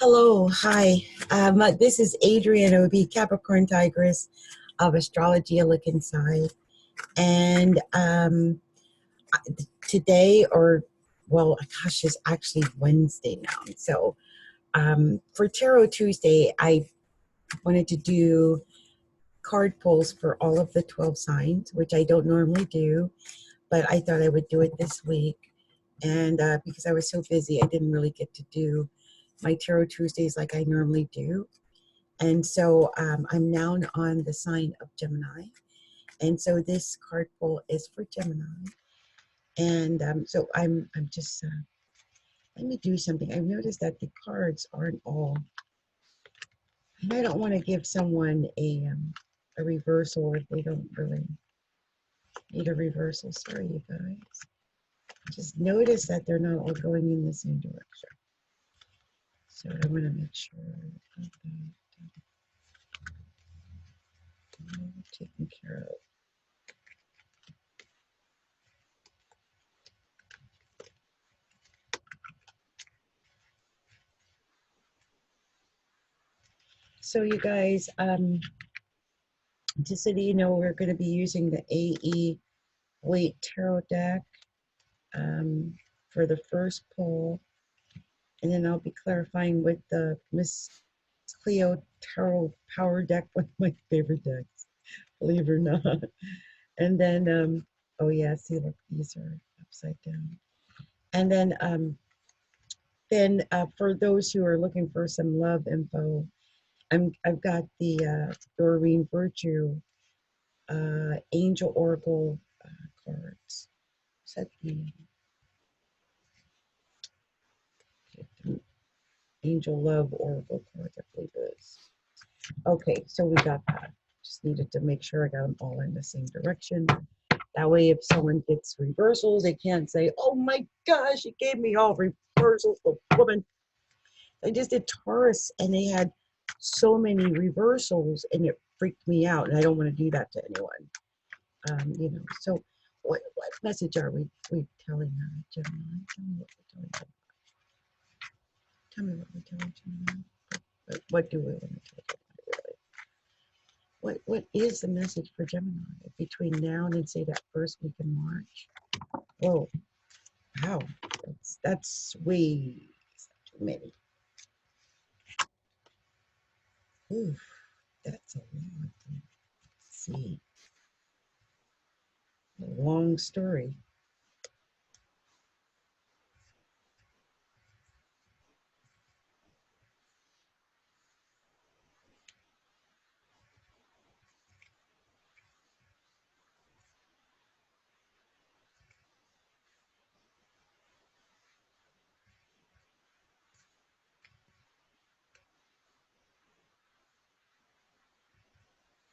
Hello, hi. This is Adrienne. It would be Capricorntigress of Astrology, a look inside. And today, well, gosh, it's actually Wednesday now. So for Tarot Tuesday, I wanted to do card pulls for all of the 12 signs, which I don't normally do, but I thought I would do it this week. And because I was so busy, I didn't really get to do my Tarot Tuesdays like I normally do. And so I'm now on the sign of Gemini. And so this card pull is for Gemini. And so I'm just, let me do something. I've noticed that the cards aren't all, and I don't want to give someone a reversal if they don't really need a reversal. Sorry, you guys. Just notice that they're not all going in the same direction. So I want to make sure that taken care of. So you guys, just so that you know, we're going to be using the AE Weight Tarot deck for the first pull, and then I'll be clarifying with the Miss Cleo Tarot Power deck, one of my favorite decks, believe it or not. And then, oh yeah, see, look, these are upside down. And then for those who are looking for some love info, I've got the Doreen Virtue Angel Oracle cards. Set the Angel Love Oracle cards, I believe it is. Okay, so we got that. Just needed to make sure I got them all in the same direction. That way, if someone gets reversals, they can't say, "Oh my gosh, it gave me all reversals." The woman, I just did Taurus, and they had so many reversals, and it freaked me out. And I don't want to do that to anyone. You know. So, what message are we telling her, Gemini? Tell me what we're telling her. Tell me what we're telling Gemini. What do we want to tell Gemini, really? What is the message for Gemini between now and say that first week in March? Whoa, wow, that's way too many. Oof, that's a lot. Let's see, a long story.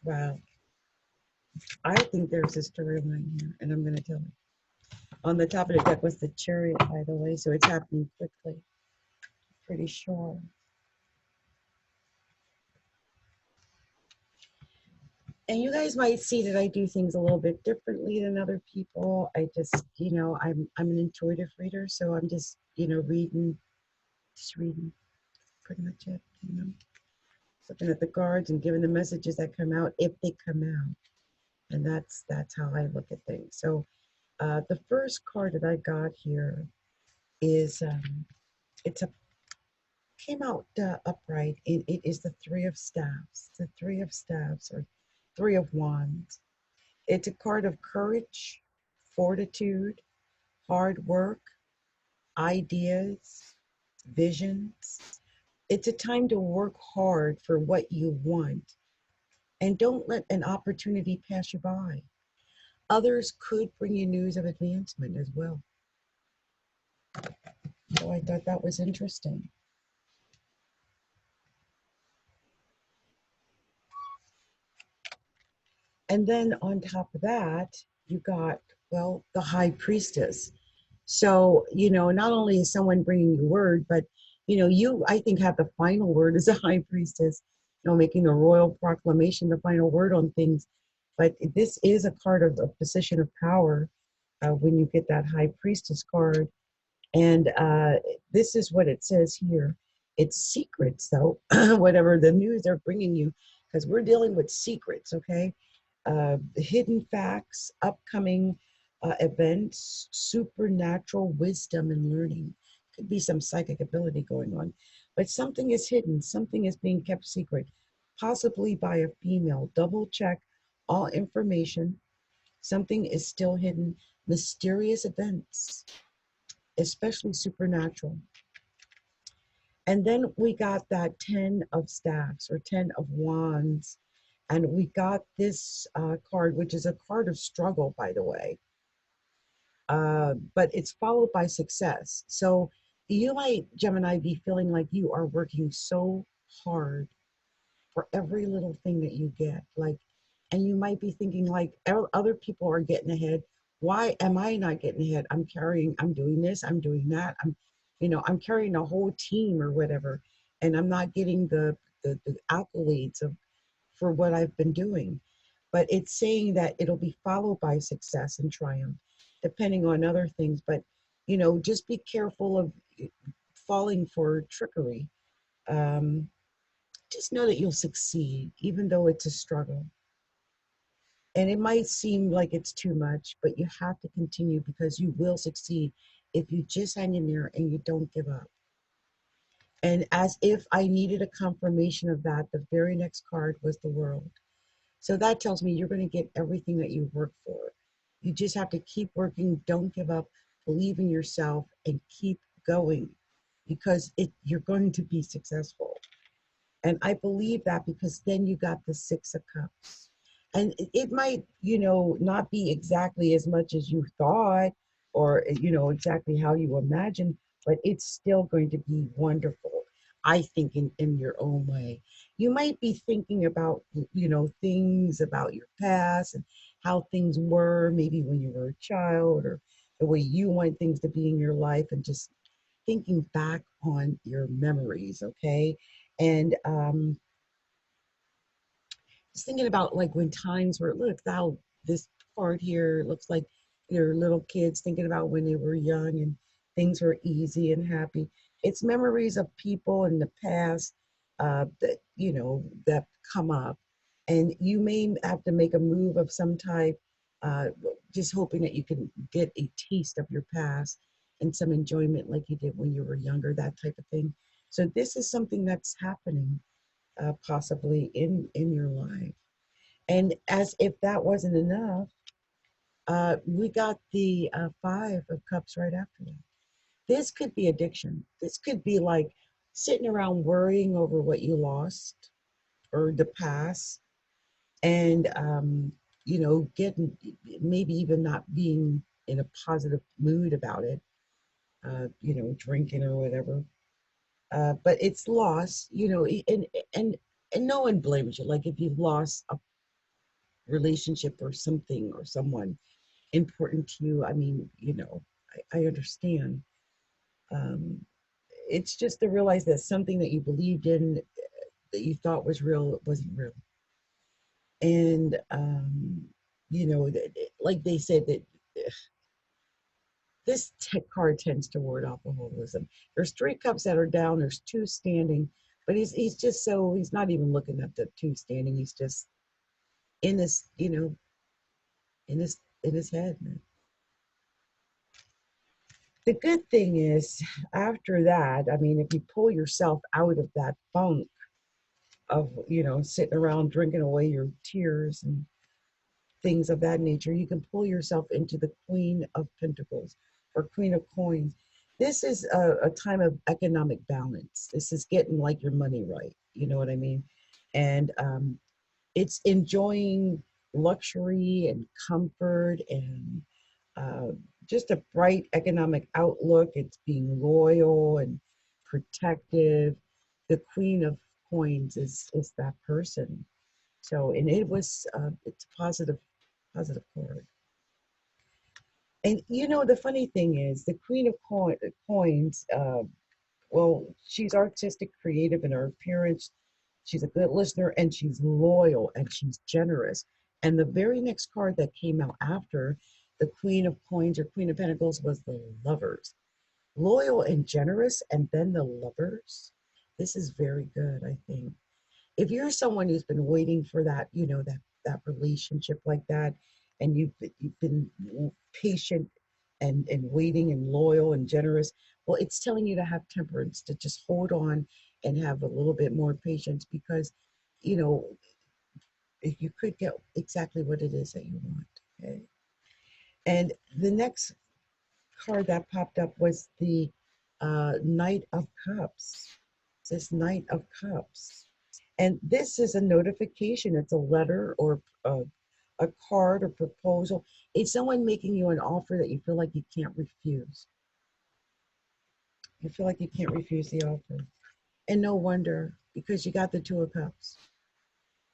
Wow, I think there's a storyline here, and I'm going to tell it. On the top of the deck was the Chariot, by the way, so it's happening quickly. Pretty sure. And you guys might see that I do things a little bit differently than other people. I just, I'm an intuitive reader, so I'm just, reading, pretty much it. Looking at the cards and giving the messages that come out if they come out. And that's how I look at things. So the first card that I got here is came out upright. It is the Three of Staffs. The Three of Staffs, or Three of Wands. It's a card of courage, fortitude, hard work, ideas, visions. It's a time to work hard for what you want, and don't let an opportunity pass you by. Others could bring you news of advancement as well. So I thought that was interesting. And then on top of that, you got, well, the High Priestess. So, not only is someone bringing you word, but, you, I think, have the final word as a High Priestess, making a royal proclamation, the final word on things. But this is a card of a position of power when you get that High Priestess card. And this is what it says here. It's secrets, though, whatever the news they're bringing you, because we're dealing with secrets, okay? Hidden facts, upcoming events, supernatural wisdom and learning. Could be some psychic ability going on, but something is hidden, something is being kept secret, possibly by a female. Double check all information. Something is still hidden. Mysterious events, especially supernatural. And then we got that 10 of staffs or 10 of wands. And we got this card, which is a card of struggle, by the way. But it's followed by success. So you might, Gemini, be feeling like you are working so hard for every little thing that you get. Like, and you might be thinking like other people are getting ahead. Why am I not getting ahead? I'm doing this, I'm doing that. I'm carrying a whole team or whatever, and I'm not getting the accolades for what I've been doing. But it's saying that it'll be followed by success and triumph, depending on other things. But just be careful of falling for trickery. Um, just know that you'll succeed, even though it's a struggle. And it might seem like it's too much, but you have to continue because you will succeed if you just hang in there and you don't give up. And as if I needed a confirmation of that, the very next card was the world. So that tells me you're going to get everything that you work for. You just have to keep working, don't give up, believe in yourself, and keep going because you're going to be successful. And I believe that because then you got the Six of Cups. And it might, not be exactly as much as you thought or, exactly how you imagined, but it's still going to be wonderful, I think, in your own way. You might be thinking about, things about your past and how things were maybe when you were a child or the way you want things to be in your life and just thinking back on your memories, okay? And just thinking about like when times were, look, how this part here looks like your little kids thinking about when they were young and things were easy and happy. It's memories of people in the past that come up. And you may have to make a move of some type, uh, just hoping that you can get a taste of your past and some enjoyment like you did when you were younger, that type of thing. So this is something that's happening possibly in your life. And as if that wasn't enough, we got the Five of Cups right after that. This could be addiction. This could be like sitting around worrying over what you lost or the past, and getting, maybe even not being in a positive mood about it. Drinking or whatever. But it's loss. And and no one blames you. Like if you've lost a relationship or something or someone important to you, I mean, I understand. Um, it's just to realize that something that you believed in, that you thought was real, it wasn't real. And, like they said, that this tech card tends to ward alcoholism. There's three cups that are down, there's two standing, but he's just so, he's not even looking at the two standing. He's just in this, in his head. The good thing is, after that, I mean, if you pull yourself out of that funk of, sitting around drinking away your tears and things of that nature, you can pull yourself into the Queen of Pentacles or Queen of Coins. This is a time of economic balance. This is getting like your money right. You know what I mean? And it's enjoying luxury and comfort and uh, just a bright economic outlook. It's being loyal and protective. The Queen of Coins is that person. So, and it's a positive card. And the funny thing is, the Queen of Coins. Well, she's artistic, creative in her appearance. She's a good listener, and she's loyal, and she's generous. And the very next card that came out after the Queen of Coins or Queen of Pentacles was the Lovers. Loyal and generous, and then the Lovers. This is very good, I think. If you're someone who's been waiting for that, that relationship like that, and you've been patient and waiting and loyal and generous, well, it's telling you to have temperance, to just hold on and have a little bit more patience, because you know if you could get exactly what it is that you want. Okay. And the next card that popped up was the Knight of Cups. This Knight of Cups. And this is a notification. It's a letter or a card or proposal. It's someone making you an offer that you feel like you can't refuse. You feel like you can't refuse the offer. And no wonder, because you got the Two of Cups.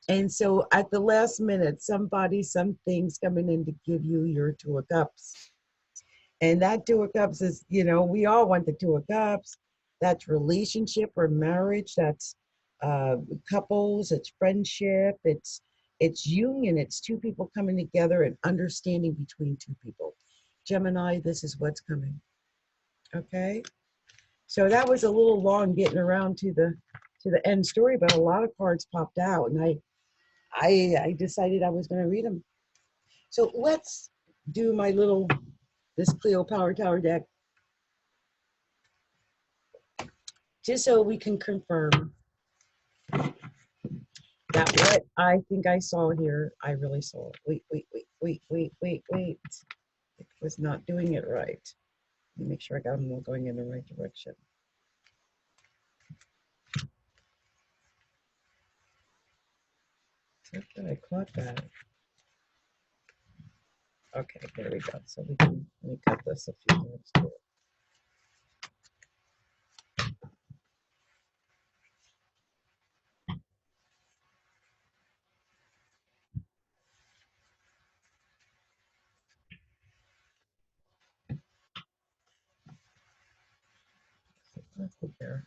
And so at the last minute, something's coming in to give you your Two of Cups. And that Two of Cups is, we all want the Two of Cups. That's relationship or marriage. That's couples. It's friendship. It's union. It's two people coming together and understanding between two people. Gemini, this is what's coming. Okay. So that was a little long getting around to the end story, but a lot of cards popped out, and I decided I was going to read them. So let's do this Cleo Power Tower deck, just so we can confirm that what I think I saw here, I really saw. Wait. It was not doing it right. Let me make sure I got them all going in the right direction. So I caught that. Okay, there we go. So let me cut this a few minutes too. There.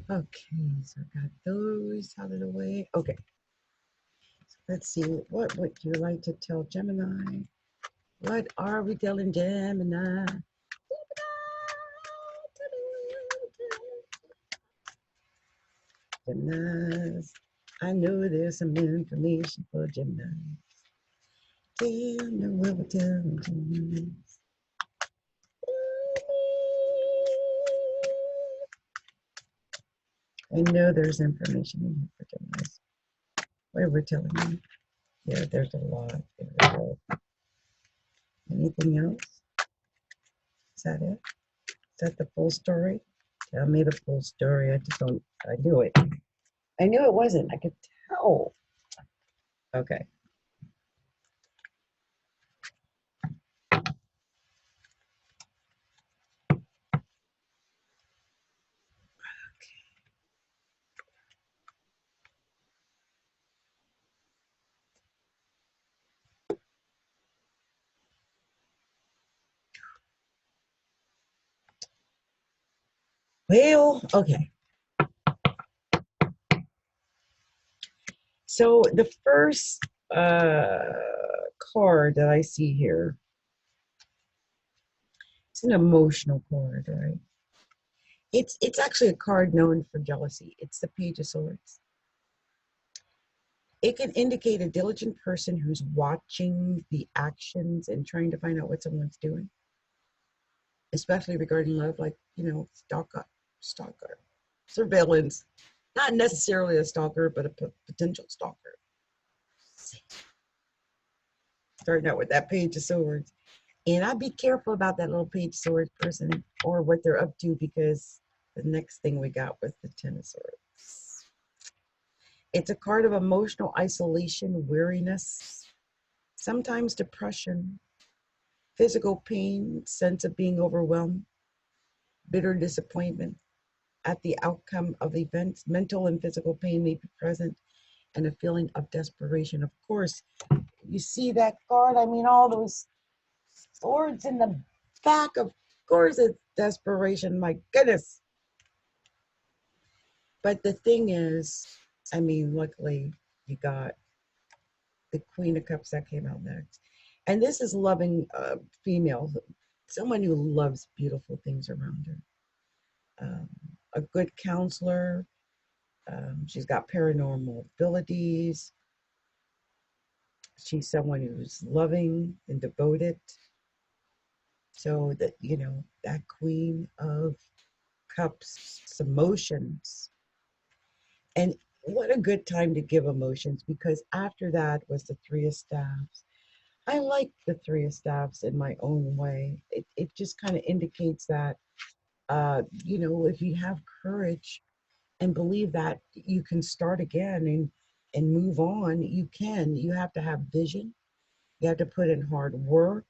Okay, so I got those out of the way. Okay, so let's see. What would you like to tell Gemini? What are we telling Gemini? Geminis. I know there's some information for Gemini. Tell me what we're telling Gemini. I know there's information in here for Geminis. What are we telling you? Yeah, there's a lot. There we go. Anything else? Is that it? Is that the full story? Tell me the full story. I just don't, I knew it. I knew it wasn't. I could tell. Okay. Well, okay. So the first card that I see here, it's an emotional card, right? It's actually a card known for jealousy. It's the Page of Swords. It can indicate a diligent person who's watching the actions and trying to find out what someone's doing, especially regarding love, like, stalker, surveillance. Not necessarily a stalker, but a potential stalker. Starting out with that Page of Swords. And I'd be careful about that little Page of Swords person or what they're up to, because the next thing we got was the Ten of Swords. It's a card of emotional isolation, weariness, sometimes depression, physical pain, sense of being overwhelmed, bitter disappointment at the outcome of events. Mental and physical pain may be present, and a feeling of desperation. Of course, you see that card, I mean, all those swords in the back, of course it's desperation, my goodness. But the thing is, I mean, luckily you got the Queen of Cups that came out next. And this is loving female, someone who loves beautiful things around her. um, a good counselor. She's got paranormal abilities. She's someone who's loving and devoted. So that, you know, that Queen of Cups, emotions. And what a good time to give emotions, because after that was the Three of Staves. I like the Three of Staves in my own way. It just kind of indicates that, you know, if you have courage and believe that you can start again and move on, you can. You have to have vision. You have to put in hard work.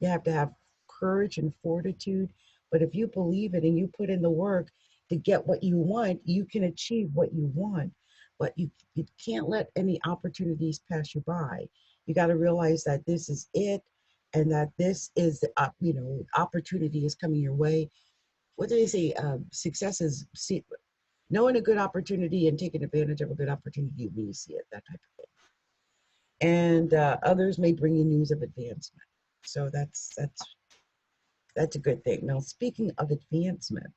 You have to have courage and fortitude. But if you believe it and you put in the work to get what you want, you can achieve what you want. But you can't let any opportunities pass you by. You got to realize that this is it, and that this is, you know, opportunity is coming your way. What do they say? Success is knowing a good opportunity and taking advantage of a good opportunity when you see it, that type of thing. And others may bring you news of advancement. So that's a good thing. Now, speaking of advancement,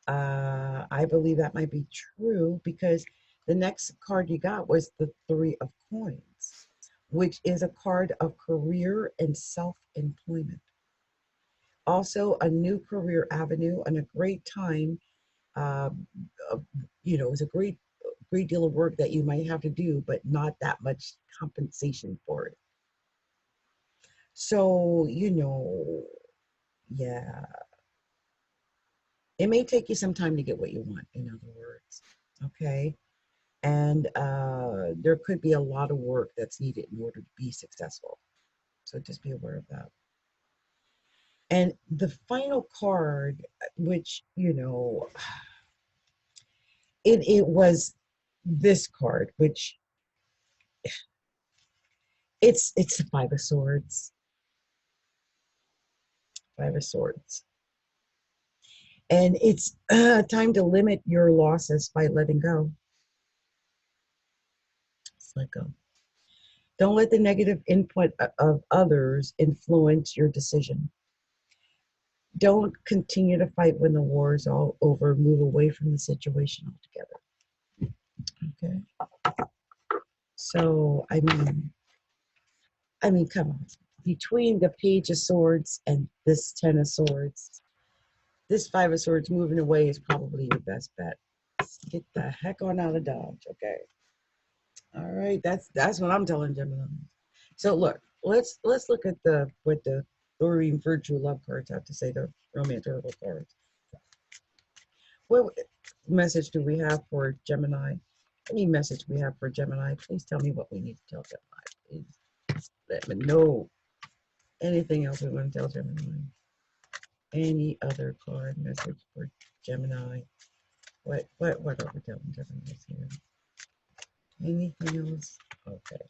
I believe that might be true because the next card you got was the Three of Coins, which is a card of career and self-employment. Also, a new career avenue and a great time. Uh, you know, it's a great deal of work that you might have to do, but not that much compensation for it. So, you know, yeah, it may take you some time to get what you want, in other words. Okay. And there could be a lot of work that's needed in order to be successful. So just be aware of that. And the final card, which, you know, it was this card, which it's the Five of Swords. Five of Swords. And it's time to limit your losses by letting go. Just let go. Don't let the negative input of others influence your decision. Don't continue to fight when the war is all over. Move away from the situation altogether. Okay. So, I mean, come on. Between the Page of Swords and this Ten of Swords, this Five of Swords moving away is probably your best bet. Get the heck on out of Dodge. Okay. All right. That's what I'm telling Gemini. So look, let's look at what the three virtue love cards have to say, the romantic oracle cards. What message do we have for Gemini? Any message we have for Gemini? Please tell me what we need to tell Gemini. Please let me know. Anything else we want to tell Gemini? Any other card message for Gemini? What are we telling Gemini here? Anything else? Okay.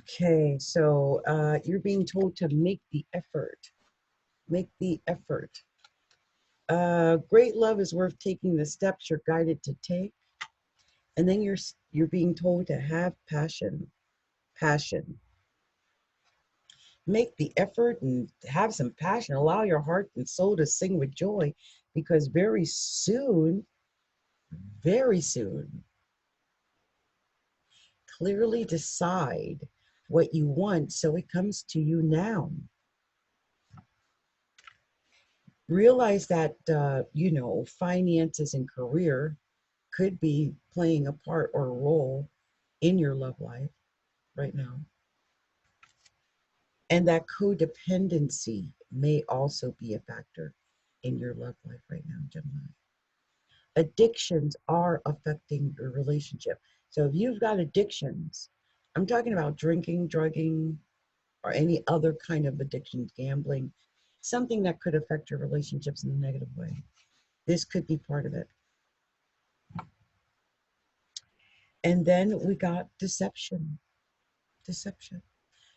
Okay, so you're being told to make the effort. Make the effort. Great love is worth taking the steps you're guided to take. And then you're being told to have passion. Passion. Make the effort and have some passion. Allow your heart and soul to sing with joy, because very soon, clearly decide what you want so it comes to you now. Realize that, you know, finances and career could be playing a part or a role in your love life right now. And that codependency may also be a factor in your love life right now, Gemini. Addictions are affecting your relationship. So if you've got addictions, I'm talking about drinking, drugging, or any other kind of addiction, gambling, something that could affect your relationships in a negative way. This could be part of it. And then we got deception. Deception.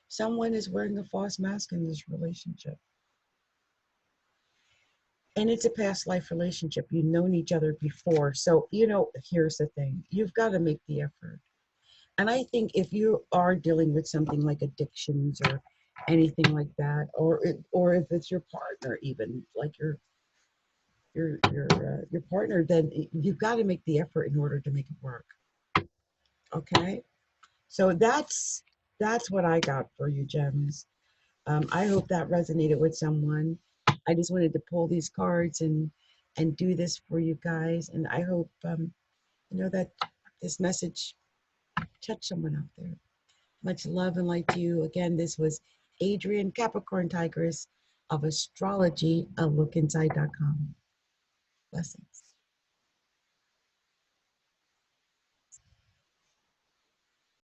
Someone is wearing a false mask in this relationship. And it's a past life relationship. You've known each other before. So, you know, here's the thing. You've got to make the effort. And I think if you are dealing with something like addictions or anything like that, or if it's your partner, even like your partner, then you've got to make the effort in order to make it work. Okay, so that's what I got for you, gems. I hope that resonated with someone. I just wanted to pull these cards and do this for you guys, and I hope that this message touched someone out there. Much love and light to you. Again, this was Adrienne, Capricorn Tigress of Astrology, a look inside.com. Blessings.